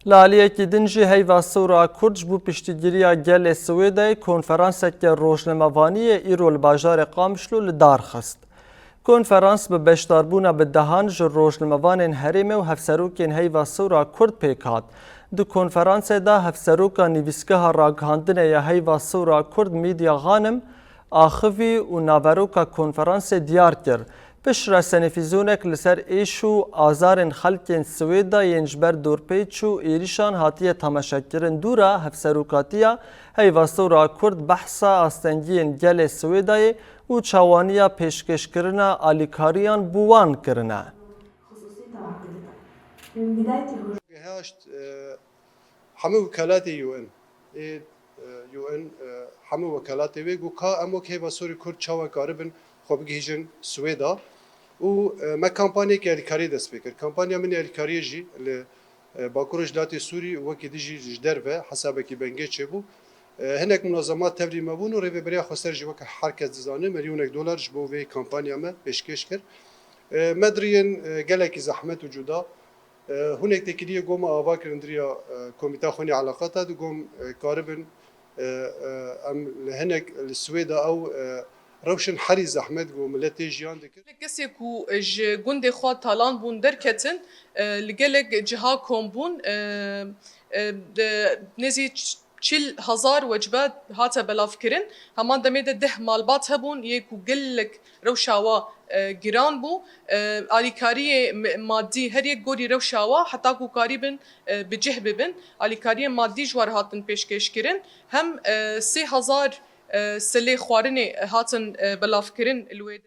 لالیکی دنجی هیوا سورا کورج بو پشتگیریا گل سویدای کنفرانسک روشنموانی ایرول باجار قامشلو لدار خست. کنفرانس به بشتاربونا به دهانج روشنموان هرم و هفسروکین هیوا سورا کورد پیکات. دو کنفرانس دا هفسروکا نویسگاه راگهاندن یا هیوا سورا کورد میدیا غانم آخوی و ناوروکا کنفرانس دیار کرد. پشت سنفیزونک لسر ایشو آزارن خلکین سویدا ینجبر دورپیچو ایریشان هاتیه تماشاکرن دورا هفسروکاتیا هیواسورا کرد بحثا آستنگین گل سویدای و چوانیا پیشکش کرنا آلیکاریان بوان کرنا. همه وکالات UN همه وکالات ویگو که امو که هیواسوری کرد چاوا کاربن خب گیجن سویدا و ما کمپانی که الیکاری دست بکر کمپانی من الیکاری جی ل باکورج داتی سوری وکی دیجی جدر و حسابه کی بنگه چه بو هنک منظمات تبریم بون و ریو بریا خسر جی وک حرکت زانه $1,000,000 جبو وی کمپانی ما پیشکش کرد مدرین گلکی زحمت وجودا هنک تکیه گم آوا کرندریا کمیته خونی علاقات دو گم کاربن ام هنک السويدا او روشن حری زحمت گو ملتی جیان دکر کسی کو گنده خود تالان بون درکتن لگلگ جها کم بون نزی 40,000 وجبات هاتا بلاف کرن همان دمید 10 مالبات هبون یکو گلک روشاوا گران بو آلیکاری مادی هر یک گوری روشاوا حتی کو قریبن بجه ببن آلیکاری مادی جوار هاتن پیشکش کرن هم 3,000 سلی خوارن هاتن بلاف کرن الوید